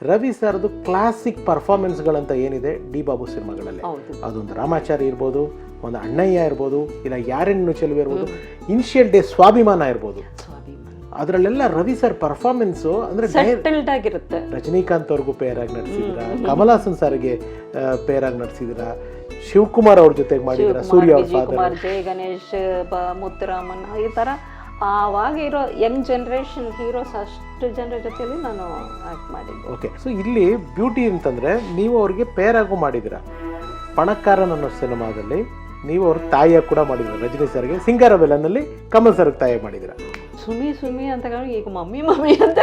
ರವಿ ಸರ್ದು ಕ್ಲಾಸಿಕ್ ಪರ್ಫಾರ್ಮೆನ್ಸ್ಗಳಂತ ಏನಿದೆ ಡಿ ಬಾಬು ಸಿನಿಮಾಗಳಲ್ಲಿ, ಅದೊಂದು ರಾಮಾಚಾರಿ ಇರ್ಬೋದು, ಒಂದು ಅಣ್ಣಯ್ಯ ಇರ್ಬೋದು, ಇಲ್ಲ ಯಾರೇನು ಚೆಲುವೆ ಇರ್ಬೋದು, ಇನಿಷಿಯಲ್ ಡೇ ಸ್ವಾಭಿಮಾನ ಇರ್ಬೋದು, ಅದರಲ್ಲೆಲ್ಲ ರವಿ ಸರ್ ಪರ್ಫಾರ್ಮೆನ್ಸು ಅಂದರೆ ಆಗಿರುತ್ತೆ. ರಜನಿಕಾಂತ್ ಅವ್ರಿಗೂ ಪೇರ್ ಆಗಿ ನಟಿಸಿದ್ರ, ಕಮಲ್ ಹಾಸನ್ ಸರ್ಗೆ ಪೇರ್ ಆಗಿ ನಟಿಸಿದ್ರ, ಶಿವಕುಮಾರ್ ಅವ್ರ ಜೊತೆಗೆ ಮಾಡಿದ್ರ, ಸೂರ್ಯ ಅವ್ರ ಫಾದರ್, ಜಯ ಗಣೇಶ್, ಮುತ್ತುರಾಮನ್, ಈ ತರ ಆವಾಗ ಇರೋ ಯಂಗ್ ಜನರೇಷನ್ ಹೀರೋಸ್ ಅಷ್ಟು ಜನರ ಜೊತೆಲಿ ನಾನು ಆಕ್ಟ್ ಮಾಡಿದ್ದೆ. ಓಕೆ, ಸೊ ಇಲ್ಲಿ ಬ್ಯೂಟಿ ಅಂತಂದ್ರೆ ನೀವು ಅವ್ರಿಗೆ ಪೇರ್ ಆಗು ಮಾಡಿದಿರ. ಪಣಕಾರನ್ ಅನ್ನೋ ಸಿನಿಮಾದಲ್ಲಿ ನೀವು ಅವ್ರ ತಾಯಿಯ ಕೂಡ ಮಾಡಿದ್ರ, ರಜನಿ ಸರ್ಗೆ. ಸಿಂಗಾರ ಬೆಲನಲ್ಲಿ ಕಮಲ್ ಸರ್ಗೆ ತಾಯಿ ಮಾಡಿದಿರ. ಸುಮಿ ಅಂತ ಈಗ ಮಮ್ಮಿ ಅಂತ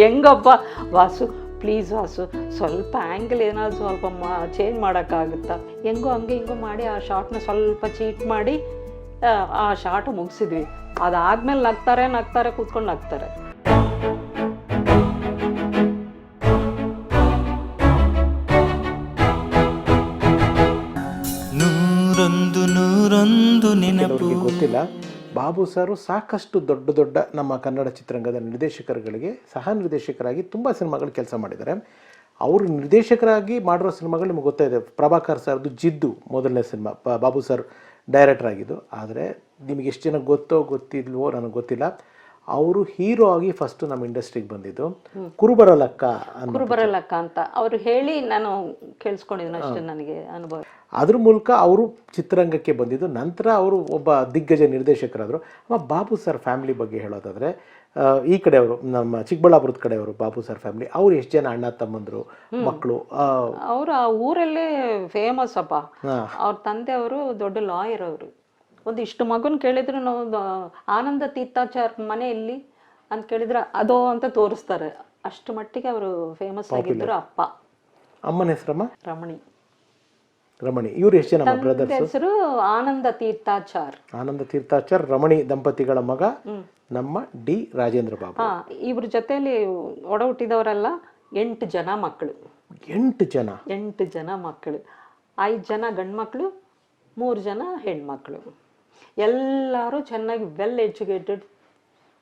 ಹೆಂಗಪ್ಪ ವಾಸು, ಪ್ಲೀಸ್ ವಾಸು ಸ್ವಲ್ಪ ಆ್ಯಂಗಲ್ ಏನಾದ್ರು ಸ್ವಲ್ಪ ಚೇಂಜ್ ಮಾಡೋಕ್ಕಾಗುತ್ತಾ, ಹೆಂಗೋ ಹಂಗೆ ಹಿಂಗೋ ಮಾಡಿ ಆ ಶಾರ್ಟ್ನ ಸ್ವಲ್ಪ ಚೀಟ್ ಮಾಡಿ ಆ ಶಾರ್ಟ್ ಮುಗಿಸಿದ್ವಿ. ಅದಾದ್ಮೇಲೆ ನಗ್ತಾರೆ ಕೂತ್ಕೊಂಡು ನಗ್ತಾರೆ. ಗೊತ್ತಿಲ್ಲ, ಬಾಬು ಸರ್ ಸಾಕಷ್ಟು ದೊಡ್ಡ ನಮ್ಮ ಕನ್ನಡ ಚಿತ್ರರಂಗದ ನಿರ್ದೇಶಕರುಗಳಿಗೆ ಸಹ ನಿರ್ದೇಶಕರಾಗಿ ತುಂಬ ಸಿನಿಮಾಗಳು ಕೆಲಸ ಮಾಡಿದ್ದಾರೆ. ಅವರು ನಿರ್ದೇಶಕರಾಗಿ ಮಾಡಿರೋ ಸಿನಿಮಾಗಳು ನಿಮಗೆ ಗೊತ್ತಾಯಿದೆ. ಪ್ರಭಾಕರ್ ಸರ್ದು ಜಿದ್ದು ಮೊದಲನೇ ಸಿನಿಮಾ ಬಾಬು ಸರ್ ಡೈರೆಕ್ಟರ್ ಆಗಿದ್ದು. ಆದರೆ ನಿಮಗೆ ಎಷ್ಟು ಜನ ಗೊತ್ತಿಲ್ವೋ ನನಗೆ ಗೊತ್ತಿಲ್ಲ, ಅವರು ಹೀರೋ ಆಗಿ ಫಸ್ಟ್ ನಮ್ಮ ಇಂಡಸ್ಟ್ರಿಗೆ ಬಂದಿದ್ದು ಕುರುಬರಲಕ್ಕ ಅಂತ ಅವರು ಹೇಳಿ ನಾನು ಕೇಳಿಸ್ಕೊಂಡಿದ್ದೀನಿ ಅಷ್ಟೇ, ನನಗೆ ಅನುಭವ. ಅದ್ರ ಮೂಲಕ ಅವರು ಚಿತ್ರರಂಗಕ್ಕೆ ಬಂದಿದ್ದು. ನಂತರ ಅವರು ಒಬ್ಬ ದಿಗ್ಗಜ ನಿರ್ದೇಶಕರಾದರು. ಬಾಬು ಸರ್ ಫ್ಯಾಮಿಲಿ ಬಗ್ಗೆ ಹೇಳೋದಾದರೆ, ಈ ಕಡೆಯವರು ನಮ್ಮ ಚಿಕ್ಕಬಳ್ಳಾಪುರದ ಕಡೆಯವರು ಬಾಬು ಸರ್ ಫ್ಯಾಮಿಲಿ, ಅವ್ರು ಎಷ್ಟು ಜನ ಅಣ್ಣ ತಮ್ಮಂದರು ಮಕ್ಕಳು? ಅವರು ಆ ಊರಲ್ಲೇ ಫೇಮಸ್ ಅಪ್ಪ. ಅವ್ರ ತಂದೆ ಅವರು ದೊಡ್ಡ ಲಾಯರ್. ಅವರು ಒಂದಿಷ್ಟು ಮಗನ್ ಕೇಳಿದ್ರು ನಾವು ಆನಂದ ತೀರ್ಥಾಚಾರ್ ಮನೆ ಎಲ್ಲಿ ಅಂತ ಕೇಳಿದ್ರೆ ಅದೋ ಅಂತ ತೋರಿಸ್ತಾರೆ. ಅಷ್ಟು ಮಟ್ಟಿಗೆ ಅವರು ಫೇಮಸ್ ಆಗಿದ್ರು. ಅಪ್ಪ ಅಮ್ಮನ ಹೆಸರಮ್ಮ ರಮಣಿ. ಇವ್ರು ಎಷ್ಟು ಜನ ಬ್ರದರ್ಸ್? ಹೆಸರು ಆನಂದ ತೀರ್ಥಾಚಾರ್ ರಮಣಿ ದಂಪತಿಗಳ ಮಗ ನಮ್ಮ ಡಿ ರಾಜೇಂದ್ರ ಬಾಬು. ಇವ್ರ ಜೊತೆಲಿ ಒಡ ಹುಟ್ಟಿದವರೆಲ್ಲ 8 ಜನ ಮಕ್ಕಳು. 8 ಜನ ಮಕ್ಕಳು, 5 ಜನ ಗಂಡು ಮಕ್ಕಳು, 3 ಜನ ಹೆಣ್ಮಕ್ಳು. ಎಲ್ಲರೂ ಚೆನ್ನಾಗಿ ವೆಲ್ ಎಜುಕೇಟೆಡ್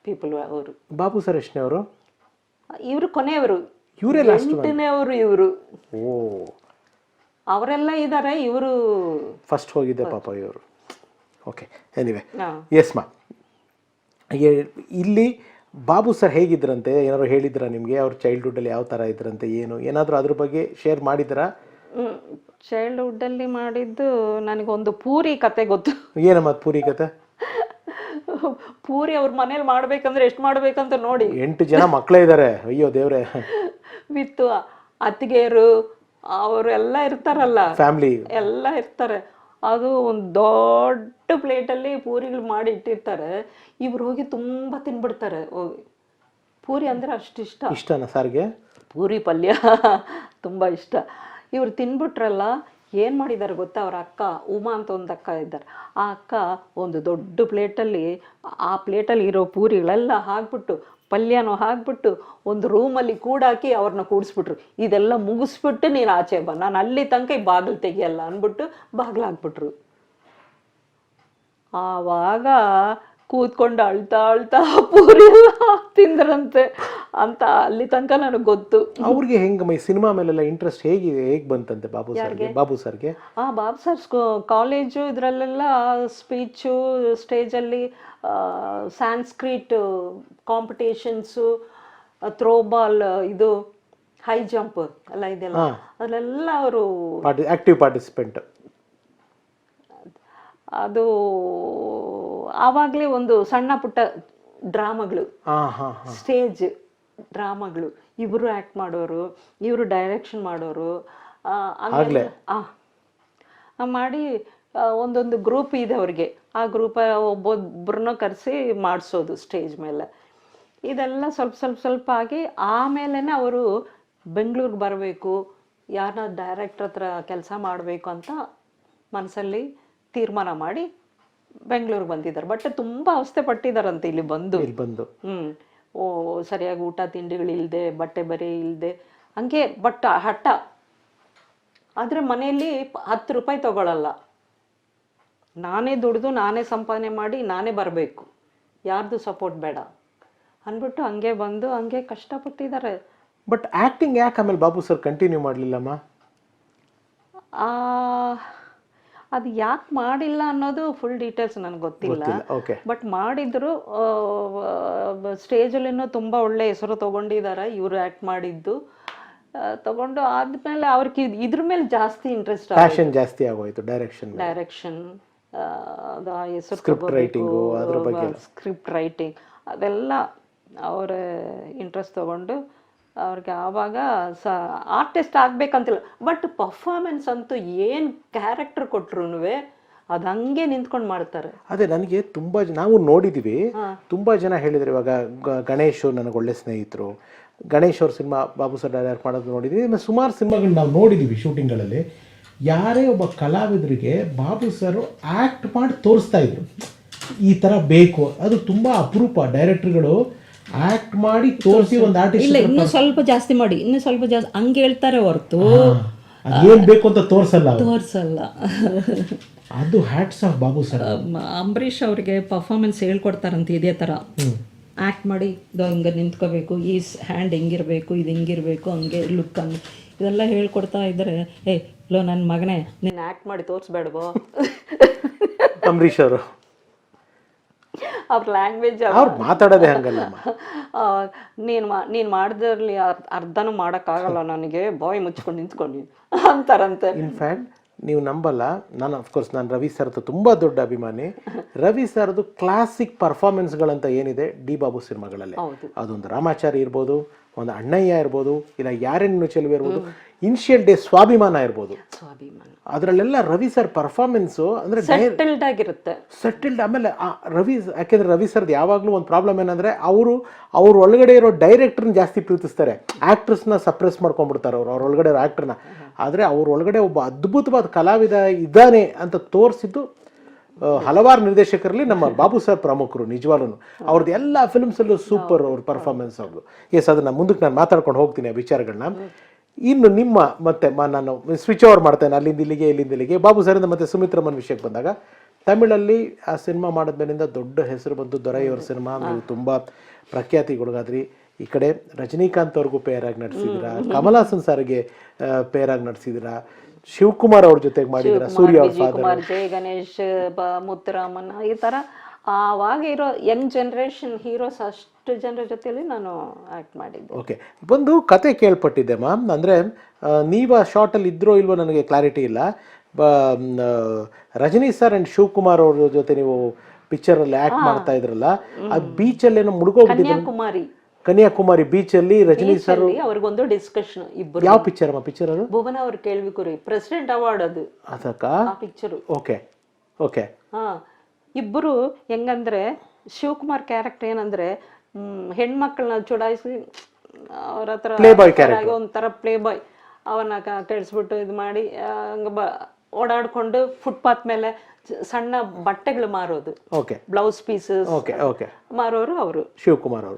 ಪೀಪಲ್. ಅವರು ಬಾಬು ಸರ್ ಎಷ್ಟನೇವರು? ಇವರು ಕೊನೆಯವರು, 8ನೇವರು ಇವರು. ಅವರೆಲ್ಲ ಇದ್ದಾರೆ, ಇವರು ಫಸ್ಟ್ ಹೋಗಿದ್ದೆ ಪಾಪ ಇವರು. ಓಕೆ, ಎನಿವೆ, ಎಸ್ ಮಾ. ಇಲ್ಲಿ ಬಾಬು ಸರ್ ಹೇಗಿದ್ರಂತೆ? ಏನಾದ್ರು ಹೇಳಿದ್ರ ನಿಮಗೆ? ಅವ್ರ ಚೈಲ್ಡ್ಹುಡ್ಡಲ್ಲಿ ಯಾವ ಥರ ಇದ್ರಂತೆ, ಏನಾದರೂ ಅದ್ರ ಬಗ್ಗೆ ಶೇರ್ ಮಾಡಿದ್ರಾ? ಚೈಲ್ಡ್ಹುಡ್ಡಲ್ಲಿ ಮಾಡಿದ್ದು ನನಗೊಂದು ಪೂರಿ ಕತೆ ಗೊತ್ತು. ಏನಮ್ಮ ಪೂರಿ ಕತೆ? ಪೂರಿ ಅವ್ರ ಮನೇಲಿ ಮಾಡ್ಬೇಕಂದ್ರೆ ಎಷ್ಟು ಮಾಡ್ಬೇಕಂತ ನೋಡಿ. 8 ಜನ ಮಕ್ಕಳೇ ಇದ್ದಾರೆ. ಅಯ್ಯೋ ದೇವ್ರೆ. ವಿತ್ ಅತ್ತಿಗೆಯರು ಅವರು ಎಲ್ಲ ಇರ್ತಾರಲ್ಲ, ಫ್ಯಾಮಿಲಿ ಎಲ್ಲ ಇರ್ತಾರೆ. ಅದು ಒಂದು ದೊಡ್ಡ ಪ್ಲೇಟಲ್ಲಿ ಪೂರಿಗಳು ಮಾಡಿ ಇಟ್ಟಿರ್ತಾರೆ. ಇವ್ರು ಹೋಗಿ ತುಂಬ ತಿನ್ಬಿಡ್ತಾರೆ. ಹೋಗಿ ಪೂರಿ ಅಂದರೆ ಅಷ್ಟು ಇಷ್ಟನಾ ಸಾರಿಗೆ? ಪೂರಿ ಪಲ್ಯ ತುಂಬ ಇಷ್ಟ. ಇವ್ರು ತಿನ್ಬಿಟ್ರಲ್ಲ, ಏನು ಮಾಡಿದ್ದಾರೆ ಗೊತ್ತಾ? ಅವ್ರ ಅಕ್ಕ ಉಮಾ ಅಂತ ಒಂದು ಅಕ್ಕ ಇದ್ದಾರೆ. ಆ ಅಕ್ಕ ಒಂದು ದೊಡ್ಡ ಪ್ಲೇಟಲ್ಲಿ ಆ ಪ್ಲೇಟಲ್ಲಿ ಇರೋ ಪೂರಿಗಳೆಲ್ಲ ಹಾಕ್ಬಿಟ್ಟು ಪಲ್ಯನೂ ಹಾಕ್ಬಿಟ್ಟು ಒಂದು ರೂಮಲ್ಲಿ ಕೂಡಾಕಿ ಅವ್ರನ್ನ ಕೂಡಿಸ್ಬಿಟ್ರು. ಇದೆಲ್ಲ ಮುಗಿಸ್ಬಿಟ್ಟು ನೀನು ಆಚೆ ಬಾ, ನಾನು ಅಲ್ಲಿ ತನಕ ಈ ಬಾಗಿಲು ತೆಗಿಯಲ್ಲ ಅಂದ್ಬಿಟ್ಟು ಬಾಗಿಲು ಹಾಕ್ಬಿಟ್ರು. ಆವಾಗ ಕೂತ್ಕೊಂಡು ಅಳ್ತಾ ಪೂರಿ ಎಲ್ಲ ತಿಂದ್ರಂತೆ ಅಂತ ಅಲ್ಲಿ ತನಕ ನನಗೆ ಗೊತ್ತು. ಅವ್ರಿಗೆ ಹೆಂಗೆ ಸಿನಿಮಾ ಮೇಲೆಲ್ಲ ಇಂಟ್ರೆಸ್ಟ್ ಹೇಗೆ ಬಂತಂತೆ ಬಾಬು ಸರ್ಗೆ? ಬಾಬು ಸರ್ ಕಾಲೇಜು ಇದರಲ್ಲೆಲ್ಲ ಸ್ಪೀಚು, ಸ್ಟೇಜಲ್ಲಿ ಸ್ಯಾನ್ಸ್ಕ್ರಿಟ್ ಕಾಂಪಿಟೇಷನ್ಸು, ಥ್ರೋಬಾಲ್, ಇದು ಹೈ ಜಂಪ್ ಎಲ್ಲ ಇದೆಲ್ಲ, ಅದರಲ್ಲೆಲ್ಲ ಅವರು ಆಕ್ಟಿವ್ ಪಾರ್ಟಿಸಿಪೆಂಟ್. ಅದು ಆವಾಗಲೇ ಒಂದು ಸಣ್ಣ ಪುಟ್ಟ ಡ್ರಾಮಾಗಳು, ಸ್ಟೇಜ್ ಡ್ರಾಮಾಗಳು, ಇವರು ಆ್ಯಕ್ಟ್ ಮಾಡೋರು, ಇವರು ಡೈರೆಕ್ಷನ್ ಮಾಡೋರು ಮಾಡಿ ಒಂದೊಂದು ಗ್ರೂಪ್ ಇದೆ ಅವ್ರಿಗೆ. ಆ ಗ್ರೂಪ್ ಒಬ್ಬೊಬ್ಬರನ್ನ ಕರೆಸಿ ಮಾಡಿಸೋದು ಸ್ಟೇಜ್ ಮೇಲೆ. ಇದೆಲ್ಲ ಸ್ವಲ್ಪ ಆಗಿ ಆಮೇಲೆ ಅವರು ಬೆಂಗಳೂರಿಗೆ ಬರಬೇಕು, ಯಾರನ್ನ ಡೈರೆಕ್ಟರ್ ಹತ್ರ ಕೆಲಸ ಮಾಡಬೇಕು ಅಂತ ಮನಸ್ಸಲ್ಲಿ ತೀರ್ಮಾನ ಮಾಡಿ ಬೆಂಗಳೂರಿಗೆ ಬಂದಿದ್ದಾರೆ. ಬಟ್ ತುಂಬ ಅವಸ್ಥೆ ಪಟ್ಟಿದ್ದಾರಂತೆ ಇಲ್ಲಿ ಬಂದು. ಸರಿಯಾಗಿ ಊಟ ತಿಂಡಿಗಳಿಲ್ಲದೆ, ಬಟ್ಟೆ ಬರೆ ಇಲ್ಲದೆ, ಹಂಗೆ ಬಟ್ ಹಠ. ಆದರೆ ಮನೆಯಲ್ಲಿ 10 ರೂಪಾಯಿ ತಗೊಳ್ಳಲ್ಲ, ನಾನೇ ದುಡಿದು ನಾನೇ ಸಂಪಾದನೆ ಮಾಡಿ ನಾನೇ ಬರಬೇಕು, ಯಾರ್ದು ಸಪೋರ್ಟ್ ಬೇಡ ಅಂದ್ಬಿಟ್ಟು ಹಂಗೆ ಬಂದು ಹಂಗೆ ಕಷ್ಟಪಟ್ಟಿದ್ದಾರೆ. ಬಟ್ ಆ್ಯಕ್ಟಿಂಗ್ ಯಾಕೆ ಆಮೇಲೆ ಬಾಬು ಸರ್ ಕಂಟಿನ್ಯೂ ಮಾಡಲಿಲ್ಲಮ್ಮ? ಆ, ಅದು ಯಾಕೆ ಮಾಡಿಲ್ಲ ಅನ್ನೋದು ಫುಲ್ ಡೀಟೇಲ್ಸ್ ನನಗೆ ಗೊತ್ತಿಲ್ಲ. ಓಕೆ. ಬಟ್ ಮಾಡಿದ್ರು, ಸ್ಟೇಜಲ್ಲಿನೂ ತುಂಬ ಒಳ್ಳೆ ಹೆಸರು ತೊಗೊಂಡಿದ್ದಾರೆ ಇವರು ಆ್ಯಕ್ಟ್ ಮಾಡಿದ್ದು. ತಗೊಂಡು ಆದ್ಮೇಲೆ ಅವ್ರಿಗೆ ಇದ್ರ ಮೇಲೆ ಜಾಸ್ತಿ ಇಂಟ್ರೆಸ್ಟ್ ಪ್ಯಾಷನ್ ಜಾಸ್ತಿ ಆಗೋಯ್ತು, ಡೈರೆಕ್ಷನ್ ಅದು ಹೆಸರು ಸ್ಕ್ರಿಪ್ಟ್ ರೈಟಿಂಗು ಅದ್ರ ಬಗ್ಗೆ. ಸ್ಕ್ರಿಪ್ಟ್ ರೈಟಿಂಗ್ ಅದೆಲ್ಲ ಅವರ ಇಂಟ್ರೆಸ್ಟ್ ತಗೊಂಡು ಅವ್ರಿಗೆ ಆವಾಗ ಆರ್ಟಿಸ್ಟ್ ಆಗ್ಬೇಕಂತಿಲ್ಲ. ಬಟ್ ಪರ್ಫಾರ್ಮೆನ್ಸ್ ಅಂತೂ ಏನು ಕ್ಯಾರೆಕ್ಟರ್ ಕೊಟ್ರು ಅದು ಹಂಗೆ ನಿಂತ್ಕೊಂಡು ಮಾಡ್ತಾರೆ. ಅದೇ ನನಗೆ ತುಂಬ ನಾವು ನೋಡಿದ್ದೀವಿ, ತುಂಬ ಜನ ಹೇಳಿದ್ರು. ಇವಾಗ ಗಣೇಶ್ ನನಗೆ ಒಳ್ಳೆ ಸ್ನೇಹಿತರು. ಗಣೇಶ್ ಅವ್ರ ಸಿನಿಮಾ ಬಾಬು ಸರ್ ಡೈರೆಕ್ಟ್ ಮಾಡೋದು ನೋಡಿದ್ವಿ. ಇನ್ನು ಸುಮಾರು ಸಿನಿಮಾಗಳು ನಾವು ನೋಡಿದ್ದೀವಿ ಶೂಟಿಂಗ್ಗಳಲ್ಲಿ. ಯಾರೇ ಒಬ್ಬ ಕಲಾವಿದರಿಗೆ ಬಾಬು ಸರ್ ಆ್ಯಕ್ಟ್ ಮಾಡಿ ತೋರಿಸ್ತಾ ಇದ್ರು, ಈ ಥರ ಬೇಕು. ಅದು ತುಂಬ ಅಪರೂಪ. ಡೈರೆಕ್ಟರ್ಗಳು ಆ್ಯಕ್ಟ್ ಮಾಡಿ ತೋರಿಸಿ ಒಂದು ಆರ್ಟಿಸ್ಟ್ ಇಲ್ಲ ಇನ್ನೂ ಸ್ವಲ್ಪ ಜಾಸ್ತಿ ಮಾಡಿ, ಇನ್ನೂ ಸ್ವಲ್ಪ ಜಾಸ್ತಿ ಹಂಗೆ ಹೇಳ್ತಾರೆ ಹೊರತು ಅದೇನು ಬೇಕು ಅಂತ ತೋರಿಸಲ್ಲ. ಅದು hats off Babu sir. Ambareesh ಅವ್ರಿಗೆ ಪರ್ಫಾರ್ಮೆನ್ಸ್ ಹೇಳ್ಕೊಡ್ತಾರಂತೆ ಇದೇ ಥರ ಆ್ಯಕ್ಟ್ ಮಾಡಿ, ಇದು ಹಿಂಗೆ ನಿಂತ್ಕೋಬೇಕು, ಈ ಹ್ಯಾಂಡ್ ಹೆಂಗಿರಬೇಕು, ಇದು ಹಿಂಗಿರಬೇಕು, ಹಂಗೆ ಲುಕ್ ಹಂಗೆ ಇದೆಲ್ಲ ಹೇಳ್ಕೊಡ್ತಾ ಇದ್ದಾರೆ. ಲೋ ನನ್ನ ಮಗನೇ ನೀನು ಆ್ಯಕ್ಟ್ ಮಾಡಿ ತೋರಿಸ್ಬೇಡವೋ ಅಂಬರೀಷ್ ಅವರು. ಅವ್ರ ಲ್ಯಾಂಗ್ವೇಜ್ ಅವ್ರು ಮಾತಾಡೋದೇ ಹಂಗಲ್ಲ. ನೀನು ಮಾಡಿದ್ರಲ್ಲಿ ಅರ್ಧನೂ ಮಾಡೋಕ್ಕಾಗಲ್ಲ ನನಗೆ, ಬಾಯ್ ಮುಚ್ಕೊಂಡು ನಿಂತ್ಕೊಂಡು ಅಂತಾರಂತೆ. ಇನ್ಫ್ಯಾಕ್ಟ್ ನೀವು ನಂಬಲ್ಲ, ನಾನು ಅಫ್ಕೋರ್ಸ್ ನಾನು ರವಿ ಸರ್ದು ತುಂಬ ದೊಡ್ಡ ಅಭಿಮಾನಿ. ರವಿ ಸರ್ದು ಕ್ಲಾಸಿಕ್ ಪರ್ಫಾರ್ಮೆನ್ಸ್ಗಳಂತ ಏನಿದೆ ಡಿ ಬಾಬು ಸಿನಿಮಾಗಳಲ್ಲಿ, ಅದೊಂದು ರಾಮಾಚಾರಿ ಇರ್ಬೋದು, ಒಂದು ಅಣ್ಣಯ್ಯ ಇರ್ಬೋದು, ಇಲ್ಲ ಯಾರೆನ್ನು ಚೆಲುವೆ ಇರ್ಬೋದು, ಇನಿಷಿಯಲ್ ಡೇ ಸ್ವಾಭಿಮಾನ ಇರ್ಬೋದು, ಅದರಲ್ಲೆಲ್ಲ ರವಿ ಸರ್ ಪರ್ಫಾರ್ಮೆನ್ಸು ಅಂದರೆ ಸೆಟಲ್ಡ್ ಆಗಿರುತ್ತೆ. ಸೆಟಲ್ಡ್. ಆಮೇಲೆ ಯಾಕೆಂದರೆ ರವಿ ಸರ್ದು ಯಾವಾಗಲೂ ಒಂದು ಪ್ರಾಬ್ಲಮ್ ಏನಂದರೆ ಅವ್ರ ಒಳಗಡೆ ಇರೋ ಡೈರೆಕ್ಟ್ರನ್ನ ಜಾಸ್ತಿ ಪ್ರೀತಿಸ್ತಾರೆ, ಆ್ಯಕ್ಟ್ರಸ್ನ ಸಪ್ರೆಸ್ ಮಾಡ್ಕೊಂಡ್ಬಿಡ್ತಾರೆ ಅವ್ರ ಒಳಗಡೆ ಇರೋ ಆ್ಯಕ್ಟ್ರನ್ನ. ಆದರೆ ಅವ್ರ ಒಳಗಡೆ ಒಬ್ಬ ಅದ್ಭುತವಾದ ಕಲಾವಿದ ಇದ್ದಾನೆ ಅಂತ ತೋರಿಸಿದ್ದು ಹಲವಾರು ನಿರ್ದೇಶಕರಲ್ಲಿ ನಮ್ಮ ಬಾಬು ಸರ್ ಪ್ರಮುಖರು. ನಿಜವಾಗ್ಲೂ ಅವ್ರದ್ದು ಎಲ್ಲ ಫಿಲ್ಮ್ಸಲ್ಲೂ ಸೂಪರ್ ಅವ್ರ ಪರ್ಫಾರ್ಮೆನ್ಸ್ ಅವ್ರದ್ದು. ಎಸ್, ಅದನ್ನು ಮುಂದಕ್ಕೆ ನಾನು ಮಾತಾಡ್ಕೊಂಡು ಹೋಗ್ತೀನಿ ಆ ವಿಚಾರಗಳನ್ನ. ಇನ್ನು ನಿಮ್ಮ ಮತ್ತೆ ನಾನು ಸ್ವಿಚ್ ಓವರ್ ಮಾಡ್ತೇನೆ ಅಲ್ಲಿಂದ ಇಲ್ಲಿಗೆ ಬಾಬು ಸರಿಂದ ಮತ್ತೆ ಸುಮಿತ್ರಮ್ಮನ ವಿಷಯಕ್ಕೆ ಬಂದಾಗ, ತಮಿಳಲ್ಲಿ ಆ ಸಿನಿಮಾ ಮಾಡಿದ್ಮೇಲಿಂದ ದೊಡ್ಡ ಹೆಸರು ಬಂತು. ದೊರೆಯವರ ಸಿನಿಮಾ ನೀವು ತುಂಬ ಪ್ರಖ್ಯಾತಿಗೊಳಗಾದ್ರಿ. ಈ ಕಡೆ ರಜನಿಕಾಂತ್ ಅವ್ರಿಗೂ ಪೇರಾಗಿ ನಡೆಸಿದ್ದೀರಾ, ಕಮಲ್ ಹಾಸನ್ ಸರ್ಗೆ ಪೇರಾಗಿ ನಡೆಸಿದ್ದೀರಾ, ಶಿವಕುಮಾರ್ ಅವ್ರ ಜೊತೆಗೆ ಮಾಡಿದ್ದೀರಾ, ಸೂರ್ಯ ಅವ್ರ ಫಾದರ್, ಜಯ ಗಣೇಶ್, ಮುತ್ತುರಾಮನ್, ಈ ಥರ ಆವಾಗ ಇರೋ ಯಂಗ್ ಜನರೇಷನ್ ಹೀರೋಸ್ ಅಷ್ಟು ಜನರ ಜೊತೆಲಿ ನಾನು ಆ್ಯಕ್ಟ್ ಮಾಡಿದ್ದೆ. ಓಕೆ, ಒಂದು ಕತೆ ಕೇಳ್ಪಟ್ಟಿದ್ದೆ ಮ್ಯಾಮ್. ಅಂದರೆ ನೀವು ಆ ಶಾರ್ಟಲ್ಲಿ ಇದ್ರೋ ಇಲ್ವೋ ನನಗೆ ಕ್ಲಾರಿಟಿ ಇಲ್ಲ. ರಜನಿ ಸರ್ ಆ್ಯಂಡ್ ಶಿವಕುಮಾರ್ ಅವ್ರ ಜೊತೆ ನೀವು ಪಿಕ್ಚರಲ್ಲಿ ಆ್ಯಕ್ಟ್ ಮಾಡ್ತಾ ಇದ್ರಲ್ಲ, ಆ ಬೀಚಲ್ಲೇನೋ ಮುಳುಗೋಗ್ಬಿಟ್ಟಿದ್ರು. ಕನ್ಯಾಕುಮಾರಿ ಬೀಚಲ್ಲಿ ರಜನಿ ಸರ್ ಅವ್ರಿಗೊಂದು ಡಿಸ್ಕಷನ್ ಇಬ್ಬರು. ಯಾವ ಪಿಕ್ಚರ್ ಅಮ್ಮ? ಪಿಕ್ಚರ್ ಅದು ಭುವನ ಅವ್ರು ಕೇಳ್ಬೇಕು ರೀ, ಪ್ರೆಸಿಡೆಂಟ್ ಅವಾರ್ಡ್ ಅದು ಅದಕ್ಕ ಆ ಪಿಕ್ಚರು. Okay okay. ಇಬ್ಬರು ಹೆಂಗಂದ್ರೆ, ಶಿವಕುಮಾರ್ ಕ್ಯಾರೆಕ್ಟರ್ ಏನಂದ್ರೆ ಹೆಣ್ಮಕ್ಳನ್ನ ಚುಡಾಯಿಸಿ ಅವ್ರ ಹತ್ರ ಒಂಥರ ಪ್ಲೇ ಬಾಯ್ ಅವನ್ನ ಕೆಡಿಸ್ಬಿಟ್ಟು ಇದು ಮಾಡಿ ಓಡಾಡ್ಕೊಂಡು ಫುಟ್ಪಾತ್ ಮೇಲೆ ಸಣ್ಣ ಬಟ್ಟೆಗಳು ಮಾರೋದು, ಬ್ಲೌಸ್ ಪೀಸಸ್ ಮಾರೋರು ಅವರು ಶಿವಕುಮಾರ್.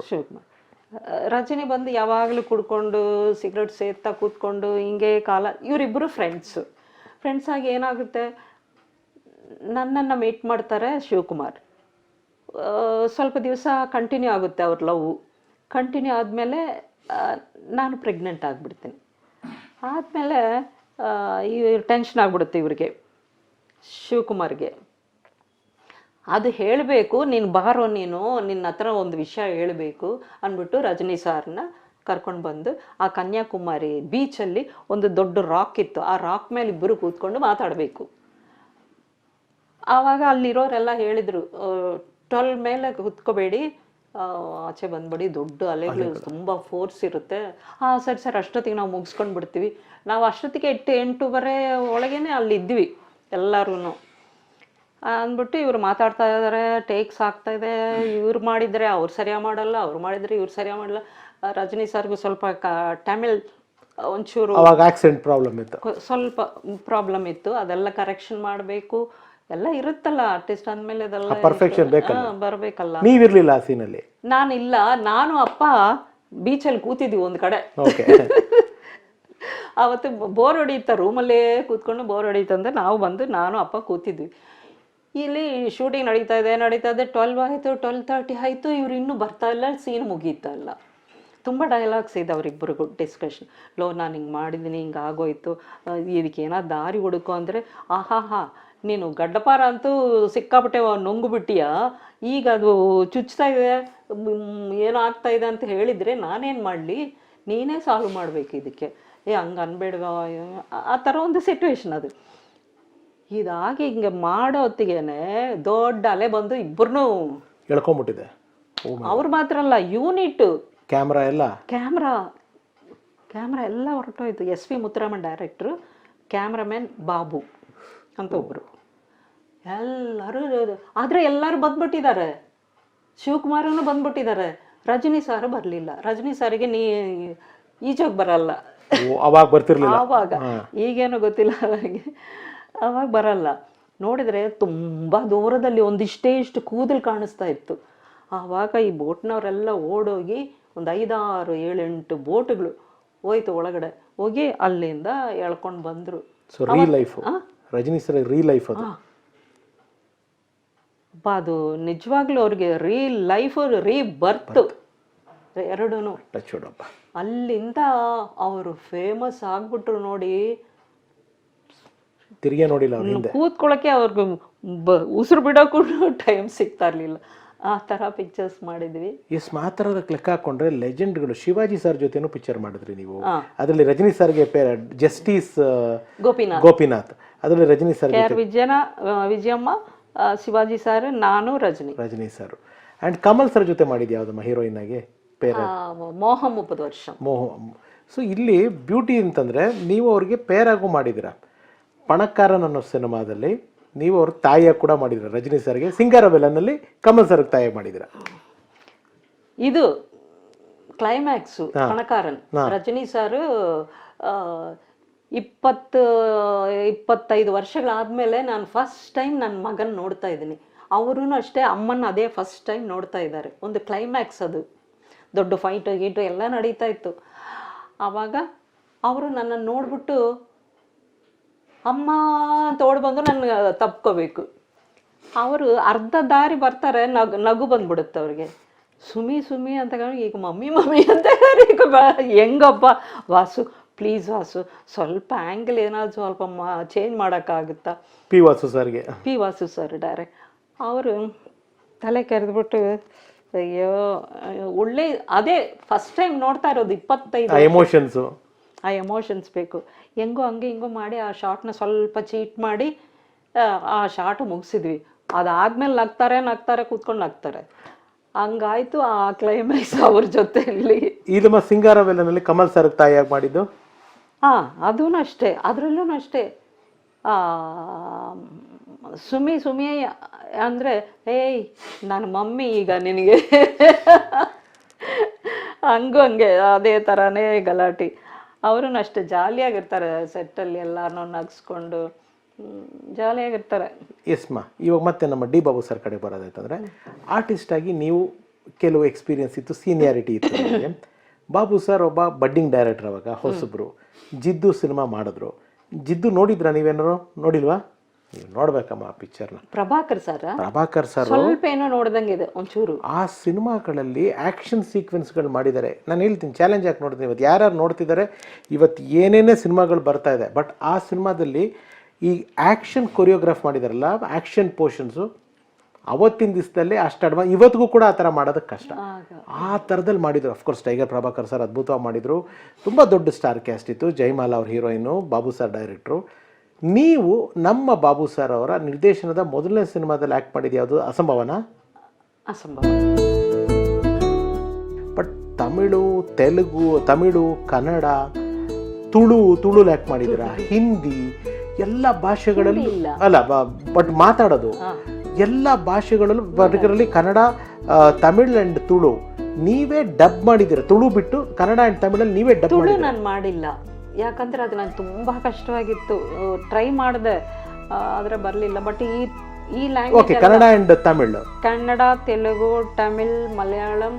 ರಜನಿ ಬಂದು ಯಾವಾಗಲೂ ಕುಡ್ಕೊಂಡು ಸಿಗರೆಟ್ ಸೇರ್ತಾ ಕೂತ್ಕೊಂಡು ಹಿಂಗೆ ಕಾಲ. ಇವರಿಬ್ಬರು ಫ್ರೆಂಡ್ಸ್ ಆಗಿ ಏನಾಗುತ್ತೆ, ನನ್ನನ್ನು ಮೀಟ್ ಮಾಡ್ತಾರೆ ಶಿವಕುಮಾರ್. ಸ್ವಲ್ಪ ದಿವಸ ಕಂಟಿನ್ಯೂ ಆಗುತ್ತೆ ಅವ್ರ ಲವ್. ಕಂಟಿನ್ಯೂ ಆದಮೇಲೆ ನಾನು ಪ್ರೆಗ್ನೆಂಟ್ ಆಗಿಬಿಡ್ತೀನಿ. ಆದಮೇಲೆ ಟೆನ್ಷನ್ ಆಗಿಬಿಡುತ್ತೆ ಇವ್ರಿಗೆ, ಶಿವಕುಮಾರ್ಗೆ. ಅದು ಹೇಳಬೇಕು, ನೀನು ಬಾರೋ, ನಿನ್ನ ಹತ್ರ ಒಂದು ವಿಷಯ ಹೇಳಬೇಕು ಅಂದ್ಬಿಟ್ಟು ರಜನಿ ಸಾರ್ನ ಕರ್ಕೊಂಡು ಬಂದು ಆ ಕನ್ಯಾಕುಮಾರಿ ಬೀಚಲ್ಲಿ ಒಂದು ದೊಡ್ಡ ರಾಕ್ ಇತ್ತು, ಆ ರಾಕ್ ಮೇಲೆ ಇಬ್ಬರು ಕೂತ್ಕೊಂಡು ಮಾತಾಡಬೇಕು. ಆವಾಗ ಅಲ್ಲಿರೋರೆಲ್ಲ ಹೇಳಿದರು, 12 ಮೇಲೆ ಕೂತ್ಕೋಬೇಡಿ, ಆಚೆ ಬಂದ್ಬಿಡಿ, ದೊಡ್ಡ ಅಲೆಗಳು ತುಂಬ ಫೋರ್ಸ್ ಇರುತ್ತೆ. ಸರಿ ಅಷ್ಟೊತ್ತಿಗೆ ನಾವು ಮುಗಿಸ್ಕೊಂಡು ಬಿಡ್ತೀವಿ. ನಾವು ಅಷ್ಟೊತ್ತಿಗೆ 8:30 ಒಳಗೇನೆ ಅಲ್ಲಿದ್ವಿ ಎಲ್ಲರೂ ಅಂದ್ಬಿಟ್ಟು ಇವ್ರು ಮಾತಾಡ್ತಾ ಇದ್ದಾರೆ. ಟೇಕ್ಸ್ ಆಗ್ತಾ ಇದೆ, ಇವ್ರು ಮಾಡಿದರೆ ಅವ್ರು ಸರಿಯಾಗಿ ಮಾಡಲ್ಲ, ಅವ್ರು ಮಾಡಿದರೆ ಇವ್ರು ಸರಿಯಾಗಿ ಮಾಡಲ್ಲ. ರಜನಿ ಸರ್ಗೂ ಸ್ವಲ್ಪ ತಮಿಳ್ ಒಂಚೂರು ಆಕ್ಸೆಂಟ್ ಪ್ರಾಬ್ಲಮ್ ಇತ್ತು, ಸ್ವಲ್ಪ ಪ್ರಾಬ್ಲಮ್ ಇತ್ತು. ಅದೆಲ್ಲ ಕರೆಕ್ಷನ್ ಮಾಡಬೇಕು, ಎಲ್ಲ ಇರುತ್ತಲ್ಲ ಆರ್ಟಿಸ್ಟ್ ಅಂದಮೇಲೆ ಅದೆಲ್ಲ ಪರ್ಫೆಕ್ಷನ್ ಬರಬೇಕಲ್ಲ. ನೀವಿರ್ಲಿಲ್ಲ ಆ ಸೀನಲ್ಲಿ? ನಾನಿಲ್ಲ, ನಾನು ಅಪ್ಪ ಬೀಚಲ್ಲಿ ಕೂತಿದ್ವಿ ಒಂದು ಕಡೆ. ಅವತ್ತು ಬೋರ್ ಹೊಡೀತ, ರೂಮಲ್ಲೇ ಕೂತ್ಕೊಂಡು ಬೋರ್ ಹೊಡೀತಂದ್ರೆ ನಾವು ಬಂದು ನಾನು ಅಪ್ಪ ಕೂತಿದ್ವಿ. ಇಲ್ಲಿ ಶೂಟಿಂಗ್ ನಡೀತಾ ಇದೆ. 12 ಆಯಿತು, 12:30 ಆಯಿತು, ಇವ್ರು ಇನ್ನೂ ಬರ್ತಾ ಇಲ್ಲ, ಸೀನ್ ಮುಗೀತಾ ಇಲ್ಲ. ತುಂಬ ಡೈಲಾಗ್ಸ್ ಇದೆ ಅವರಿಬ್ಬರಿಗೂ ಡಿಸ್ಕಷನ್. ನಾನು ಹಿಂಗೆ ಮಾಡಿದ್ದೀನಿ, ಹಿಂಗೆ ಆಗೋಯ್ತು, ಇದಕ್ಕೆ ಏನಾದ್ರು ದಾರಿ ಹುಡುಕು ಅಂದರೆ ಆಹಾ ನೀನು ಗಡ್ಡಪಾರ ಅಂತೂ ಸಿಕ್ಕಾಪಟ್ಟೆ ನುಂಗ್ಬಿಟ್ಟಿಯ, ಈಗ ಅದು ಚುಚ್ತಾ ಇದೆ, ಏನೋ ಆಗ್ತಾ ಇದೆ ಅಂತ ಹೇಳಿದರೆ ನಾನೇನು ಮಾಡಲಿ, ನೀನೇ ಸಾಲ್ವ್ ಮಾಡಬೇಕು ಇದಕ್ಕೆ, ಹಂಗೆ ಅನ್ಬೇಡ್ವ, ಆ ಥರ ಒಂದು ಸಿಟ್ಯುವೇಶನ್ ಅದು. ಇದಾಗಿ ಹಿಂಗೆ ಮಾಡೋ ಹೊತ್ತಿಗೆನೆ ದೊಡ್ಡ ಅಲೆ ಬಂದು ಇಬ್ಬರನ್ನೂ ಎಳ್ಕೊಂಬಿಟ್ಟಿದೆ. ಅವ್ರು ಮಾತ್ರ ಅಲ್ಲ, ಯೂನಿಟ್ ಕ್ಯಾಮ್ರಾ ಎಲ್ಲ ಹೊರಟೋಯ್ತು. SV ಮುತ್ತುರಾಮನ್ ಡೈರೆಕ್ಟ್ರು, ಕ್ಯಾಮ್ರಾಮನ್ ಬಾಬು ಅಂತ ಒಬ್ಬರು, ಎಲ್ಲರೂ. ಆದರೆ ಎಲ್ಲರೂ ಬಂದ್ಬಿಟ್ಟಿದ್ದಾರೆ, ಶಿವಕುಮಾರನು ಬಂದ್ಬಿಟ್ಟಿದ್ದಾರೆ, ರಜನಿ ಸಾರು ಬರಲಿಲ್ಲ. ರಜನಿ ಸಾರಿಗೆ ಈಜೋಗಿ ಬರಲ್ಲ ಅವಾಗ ಬರ್ತಿರ್ಲಿಲ್ಲ. ಆವಾಗ ಈಗೇನೋ ಗೊತ್ತಿಲ್ಲ ಅವರಿಗೆ, ಅವಾಗ ಬರಲ್ಲ. ನೋಡಿದರೆ ತುಂಬ ದೂರದಲ್ಲಿ ಒಂದಿಷ್ಟೇ ಇಷ್ಟು ಕೂದಲು ಕಾಣಿಸ್ತಾ ಇತ್ತು. ಆವಾಗ ಈ ಬೋಟ್ನವರೆಲ್ಲ ಓಡೋಗಿ ಒಂದು 5, 6, 7, 8 ಬೋಟ್ಗಳು ಹೋಯ್ತು ಒಳಗಡೆ, ಹೋಗಿ ಅಲ್ಲಿಂದ ಎಳ್ಕೊಂಡು ಬಂದರು. So life Rajini sir life ಅದು. ಅದು ನಿಜವಾಗ್ಲೂ ಅವ್ರಿಗೆ ಲೈಫ್ ಬರ್ತ್ ಎರಡೂ. ಅಲ್ಲಿಂದ ಅವರು ಫೇಮಸ್ ಆಗ್ಬಿಟ್ರು ನೋಡಿ. ತಿರುಗಿ ನೋಡಿಲ್ಲ ಅವ್ರು, ಕೂತ್ಕೊಳ್ಳೋಕೆ ಅವ್ರಿಗೆ ಉಸಿರು ಬಿಡೋಕ್ಕೂ ಟೈಮ್ ಸಿಗ್ತಾ ಇರಲಿಲ್ಲ. ಆ ಥರ ಪಿಕ್ಚರ್ಸ್ ಮಾಡಿದ್ವಿ. ಮಾತ್ರ ಲೆಕ್ಕ ಹಾಕೊಂಡ್ರೆ ಲೆಜೆಂಡ್ಗಳು. ಶಿವಾಜಿ ಸರ್ ಜೊತೆನೂ ಪಿಕ್ಚರ್ ಮಾಡಿದ್ರಿ ನೀವು. ಅದರಲ್ಲಿ ರಜನಿ ಸರ್ಗೆ ಜಸ್ಟಿಸ್ ಗೋಪಿನಾಥ್, ಅದರಲ್ಲಿ ರಜನಿ ಸರ್ ವಿಜಯಮ್ಮ, ಶಿವಾಜಿ ಸರ್, ನಾನು, Rajini sir. And Kamal sir ಜೊತೆ ಮಾಡಿದ್ಯಾ ಯಾವ್ದಮ್ಮ ಹೀರೋಯಿನ್ ಆಗಿ? ಮೋಹ 30 ವರ್ಷ. ಸೊ ಇಲ್ಲಿ ಬ್ಯೂಟಿ ಅಂತಂದ್ರೆ ನೀವು ಅವ್ರಿಗೆ ಪೇರಾಗೂ ಮಾಡಿದಿರ. ಪಣಕಾರನ್ ಅನ್ನೋ ಸಿನಿಮಾದಲ್ಲಿ ನೀವು ಅವ್ರ ತಾಯಿಯಾಗಿ ಕೂಡ ಮಾಡಿದ್ರ ರಜನಿ ಸರ್ಗೆ. ಸಿಂಗಾರವೆಲ್ಲನಲ್ಲಿ ಕಮಲ್ ಸರ್ಗೆ ತಾಯಿಯಾಗಿ ಮಾಡಿದಿರ. ಇದು ಕ್ಲೈಮ್ಯಾಕ್ಸು ಪಣಕಾರನ್. ರಜನಿ ಸರ್ 20-25 ವರ್ಷಗಳಾದ್ಮೇಲೆ ನಾನು ಫಸ್ಟ್ ಟೈಮ್ ನನ್ನ ಮಗನ ನೋಡ್ತಾ ಇದ್ದೀನಿ. ಅವರೂ ಅಷ್ಟೇ ಅಮ್ಮನ ಅದೇ ಫಸ್ಟ್ ಟೈಮ್ ನೋಡ್ತಾ ಇದ್ದಾರೆ. ಒಂದು ಕ್ಲೈಮ್ಯಾಕ್ಸ್ ಅದು, ದೊಡ್ಡ ಫೈಟು ಗೀಟು ಎಲ್ಲ ನಡೀತಾ ಇತ್ತು. ಆವಾಗ ಅವರು ನನ್ನನ್ನು ನೋಡ್ಬಿಟ್ಟು ಅಮ್ಮ ಅಂತ ಓಡಿ ಬಂದು ನನ್ನ ತಪ್ಕೋಬೇಕು. ಅವರು ಅರ್ಧ ದಾರಿ ಬರ್ತಾರೆ, ನಗು ಬಂದ್ಬಿಡುತ್ತೆ ಅವ್ರಿಗೆ. ಸುಮಿ ಅಂತ ಈಗ ಮಮ್ಮಿ ಅಂತ ಈಗ ಹೆಂಗಪ್ಪ ವಾಸು, ಪ್ಲೀಸ್ ವಾಸು ಸ್ವಲ್ಪ ಆ್ಯಂಗಲ್ ಏನಾದ್ರು ಸ್ವಲ್ಪ ಚೇಂಜ್ ಮಾಡೋಕ್ಕಾಗುತ್ತಾ? P Vasu sir direct. ಅವರು ತಲೆ ಕೆರೆದ್ಬಿಟ್ಟು ಅಯ್ಯೋ ಒಳ್ಳೆ, ಅದೇ ಫಸ್ಟ್ ಟೈಮ್ ನೋಡ್ತಾ ಇರೋದು 25 ಆ ಎಮೋಷನ್ಸ್ ಬೇಕು. ಹೆಂಗೋ ಹಿಂಗೋ ಮಾಡಿ ಆ ಶಾರ್ಟ್ನ ಸ್ವಲ್ಪ ಚೀಟ್ ಮಾಡಿ ಆ ಶಾರ್ಟ್ ಮುಗಿಸಿದ್ವಿ. ಅದಾದ್ಮೇಲೆ ನಗ್ತಾರೆ ಕೂತ್ಕೊಂಡು ನಗ್ತಾರೆ. ಹಂಗಾಯ್ತು ಆ ಕ್ಲೈಮ್ಯಾಕ್ಸ್ ಅವ್ರ ಜೊತೆಯಲ್ಲಿ. ಇದು ಸಿಂಗಾರವೆಲ್ಲನಲ್ಲಿ ಕಮಲ್ ಸರ್ ತಾಯಿಯಾಗಿ ಮಾಡಿದ್ದು. ಅದೂ ಅಷ್ಟೇ, ಅದರಲ್ಲೂ ಅಷ್ಟೇ. ಸುಮಿ ಅಂದರೆ ಏಯ್ ನನ್ನ ಮಮ್ಮಿ ಈಗ ನಿನಗೆ ಹಂಗೆ ಅದೇ ಥರನೇ ಗಲಾಟೆ. ಅವರೂ ಅಷ್ಟೇ ಜಾಲಿಯಾಗಿರ್ತಾರೆ ಸೆಟ್ಟಲ್ಲಿ, ಎಲ್ಲಾರನ್ನೂ ನಗಿಸ್ಕೊಂಡು ಜಾಲಿಯಾಗಿರ್ತಾರೆ. ಇವಾಗ ಮತ್ತೆ ನಮ್ಮ ಡಿ ಬಾಬು ಸರ್ ಕಡೆ ಬರೋದಾಯ್ತಂದ್ರೆ, ಆರ್ಟಿಸ್ಟ್ ಆಗಿ ನೀವು ಕೆಲವು ಎಕ್ಸ್ಪೀರಿಯನ್ಸ್ ಇತ್ತು, ಸೀನಿಯಾರಿಟಿ ಇತ್ತು ನಿಮಗೆ. ಬಾಬು ಸರ್ ಒಬ್ಬ ಬಡ್ಡಿಂಗ್ ಡೈರೆಕ್ಟರ್, ಅವಾಗ ಹೊಸಬ್ರು. ಜಿದ್ದು ಸಿನಿಮಾ ಮಾಡಿದ್ರು. ಜಿದ್ದು ನೋಡಿದ್ರಾ ನೀವೇನಾರು? ನೋಡಿಲ್ವಾ? ನೀವು ನೋಡ್ಬೇಕಮ್ಮ ಆ ಪಿಕ್ಚರ್ನ. ಪ್ರಭಾಕರ್ ಸರ್ ಸ್ವಲ್ಪ ಏನೋ ನೋಡ್ದಂಗಿದೆ ಒಂಚೂರು. ಆ ಸಿನಿಮಾಗಳಲ್ಲಿ ಆ್ಯಕ್ಷನ್ ಸೀಕ್ವೆನ್ಸ್ಗಳು ಮಾಡಿದ್ದಾರೆ. ನಾನು ಹೇಳ್ತೀನಿ, ಚಾಲೆಂಜ್ ಆಗಿ ನೋಡ್ತೀನಿ. ಇವತ್ತು ಯಾರ್ಯಾರು ನೋಡ್ತಿದ್ದಾರೆ, ಇವತ್ತು ಏನೇನೇ ಸಿನಿಮಾಗಳು ಬರ್ತಾ ಇದೆ, ಬಟ್ ಆ ಸಿನಿಮಾದಲ್ಲಿ ಈ ಆ್ಯಕ್ಷನ್ ಕೊರಿಯೋಗ್ರಾಫ್ ಮಾಡಿದಾರಲ್ಲ, ಆ್ಯಕ್ಷನ್ ಪೋರ್ಷನ್ಸು ಅವತ್ತಿನ ದಿವಸದಲ್ಲಿ ಅಷ್ಟು ಇವತ್ತಿಗೂ ಕೂಡ ಆ ಥರ ಮಾಡೋದಕ್ಕೆ ಕಷ್ಟ. ಆ ಥರದಲ್ಲಿ ಮಾಡಿದರು. ಅಫ್ಕೋರ್ಸ್ ಟೈಗರ್ ಪ್ರಭಾಕರ್ ಸರ್ ಅದ್ಭುತವಾಗಿ ಮಾಡಿದರು. ತುಂಬ ದೊಡ್ಡ ಸ್ಟಾರ್ ಕ್ಯಾಸ್ಟ್ ಇತ್ತು. ಜಯಮಾಲಾ ಅವ್ರ ಹೀರೋಯಿನು, ಬಾಬು ಸರ್ ಡೈರೆಕ್ಟ್ರು. ನೀವು ನಮ್ಮ ಬಾಬು ಸರ್ ಅವರ ನಿರ್ದೇಶನದ ಮೊದಲನೇ ಸಿನಿಮಾದಲ್ಲಿ ಆ್ಯಕ್ಟ್ ಮಾಡಿದ್ದು ಯಾವುದು? ಅಸಂಭವ. ಬಟ್ ತಮಿಳು, ಕನ್ನಡ, ತುಳು ಆ್ಯಕ್ಟ್ ಮಾಡಿದ್ದೀರಾ, ಹಿಂದಿ ಎಲ್ಲ ಭಾಷೆಗಳಲ್ಲೂ ಅಲ್ಲ, ಬಟ್ ಮಾತಾಡೋದು ಎಲ್ಲ ಭಾಷೆಗಳಲ್ಲೂ, ಪರ್ಟಿಕ್ಯುಲರ್ಲಿ ಕನ್ನಡ, ತಮಿಳ್ ಆ್ಯಂಡ್ ತುಳು ನೀವೇ ಡಬ್ ಮಾಡಿದ್ದೀರಾ. ತುಳು ಬಿಟ್ಟು ಕನ್ನಡ ಆ್ಯಂಡ್ ತಮಿಳಲ್ಲಿ ನೀವೇ ಡಬ್ ಮಾಡಿದ್ದೀರಾ. ನಾನು ಮಾಡಿಲ್ಲ, ಯಾಕಂದರೆ ಅದು ನಂಗೆ ತುಂಬ ಕಷ್ಟವಾಗಿತ್ತು. ಟ್ರೈ ಮಾಡಿದೆ, ಆದರೆ ಬರಲಿಲ್ಲ. ಬಟ್ ಈ ಲ್ಯಾಂಗ್ವೇಜ್ ಕನ್ನಡ ಆ್ಯಂಡ್ ತಮಿಳ್, ಕನ್ನಡ, ತೆಲುಗು, ತಮಿಳ್, ಮಲಯಾಳಂ,